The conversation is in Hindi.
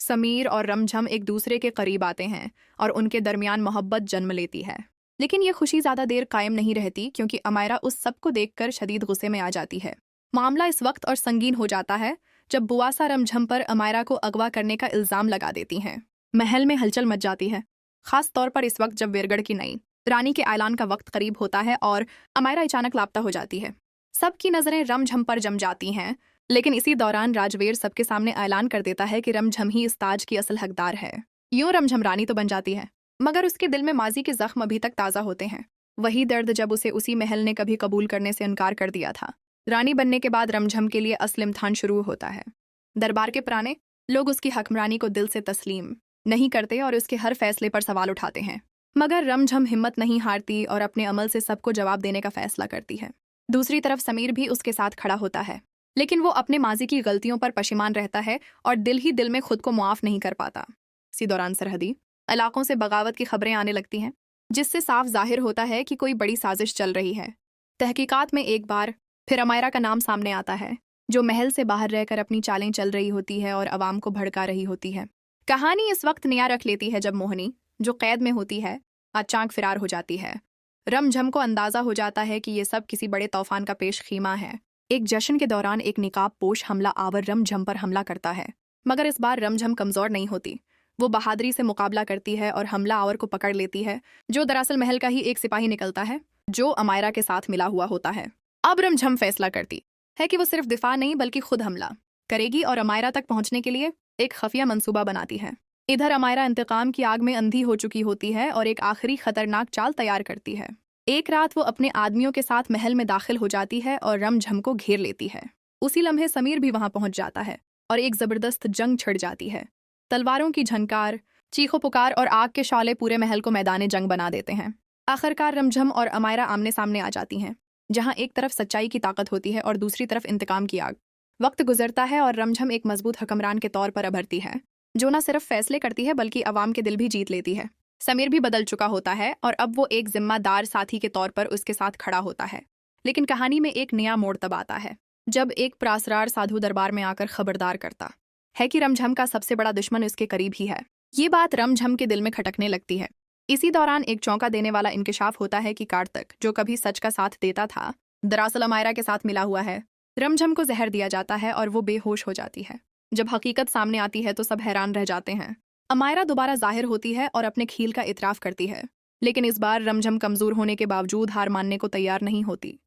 समीर और रमझम एक दूसरे के करीब आते हैं और उनके दरमियान मोहब्बत जन्म लेती है। लेकिन ये खुशी ज़्यादा देर कायम नहीं रहती क्योंकि अमायरा उस सब को देखकर शदीद गुस्से में आ जाती है। मामला इस वक्त और संगीन हो जाता है जब बुआसा रमझम पर अमायरा को अगवा करने का इल्ज़ाम लगा देती हैं। महल में हलचल मच जाती है, खास तौर पर इस वक्त जब वेरगढ़ की नई रानी के ऐलान का वक्त करीब होता है और अमायरा अचानक लापता हो जाती है। सबकी नज़रें रमझम पर जम जाती हैं, लेकिन इसी दौरान राजवीर सबके सामने ऐलान कर देता है कि रमझम ही इस ताज की असल हकदार है। यूं रमझम रानी तो बन जाती है, मगर उसके दिल में माजी के जख्म अभी तक ताज़ा होते हैं। वही दर्द जब उसे उसी महल ने कभी कबूल करने से इनकार कर दिया था। रानी बनने के बाद रमझम के लिए असली इम्तिहान शुरू होता है। दरबार के पुराने लोग उसकी हकमरानी को दिल से तस्लीम नहीं करते और उसके हर फैसले पर सवाल उठाते हैं, मगर रमझम हिम्मत नहीं हारती और अपने अमल से सबको जवाब देने का फैसला करती है। दूसरी तरफ समीर भी उसके साथ खड़ा होता है, लेकिन वो अपने माजी की गलतियों पर पशिमान रहता है और दिल ही दिल में खुद को मुआफ नहीं कर पाता। इसी दौरान सरहदी इलाकों से बगावत की खबरें आने लगती हैं, जिससे साफ जाहिर होता है कि कोई बड़ी साजिश चल रही है। तहकीकात में एक बार फिर अमायरा का नाम सामने आता है, जो महल से बाहर रहकर अपनी चालें चल रही होती है और अवाम को भड़का रही होती है। कहानी इस वक्त नया रख लेती है जब मोहनी, जो कैद में होती है, अचानक फिरार हो जाती है। रमझम को अंदाजा हो जाता है कि ये सब किसी बड़े तूफान का पेश खीमा है। एक जश्न के दौरान एक निकाब पोश हमला आवर रमझम पर हमला करता है, मगर इस बार रमझम कमजोर नहीं होती। वो बहादुरी से मुकाबला करती है और हमला आवर को पकड़ लेती है, जो दरअसल महल का ही एक सिपाही निकलता है जो अमायरा के साथ मिला हुआ होता है। अब रमझम फैसला करती है कि वो सिर्फ दिफा नहीं बल्कि खुद हमला करेगी और अमायरा तक पहुंचने के लिए एक खफिया मंसूबा बनाती है। इधर अमायरा इंतकाम की आग में अंधी हो चुकी होती है और एक आखिरी खतरनाक चाल तैयार करती है। एक रात वो अपने आदमियों के साथ महल में दाखिल हो जाती है और रमझम को घेर लेती है। उसी लम्हे समीर भी वहां पहुंच जाता है और एक जबरदस्त जंग छिड़ जाती है। तलवारों की झनकार, चीखो पुकार और आग के शौले पूरे महल को मैदान जंग बना देते हैं। आखिरकार रमझम और अमायरा आमने सामने आ जाती हैं, जहां एक तरफ सच्चाई की ताकत होती है और दूसरी तरफ इंतकाम की आग। वक्त गुजरता है और रमझम एक मजबूत हुक्मरान के तौर पर उभरती है, जो न सिर्फ फैसले करती है बल्कि अवाम के दिल भी जीत लेती है। समीर भी बदल चुका होता है और अब वो एक जिम्मेदार साथी के तौर पर उसके साथ खड़ा होता है। लेकिन कहानी में एक नया मोड़ तब आता है, जब एक प्रासरार साधु दरबार में आकर खबरदार करता है कि रमझम का सबसे बड़ा दुश्मन उसके करीब ही है। ये बात रमझम के दिल में खटकने लगती है। इसी दौरान एक चौंका देने वाला इंकिशाफ होता है कि कार्तक, जो कभी सच का साथ देता था, दरअसल अमायरा के साथ मिला हुआ है। रमझम को जहर दिया जाता है और वो बेहोश हो जाती है। जब हकीकत सामने आती है तो सब हैरान रह जाते हैं। अमायरा दोबारा जाहिर होती है और अपने खील का इतराफ करती है, लेकिन इस बार रमझम कमजोर होने के बावजूद हार मानने को तैयार नहीं होती।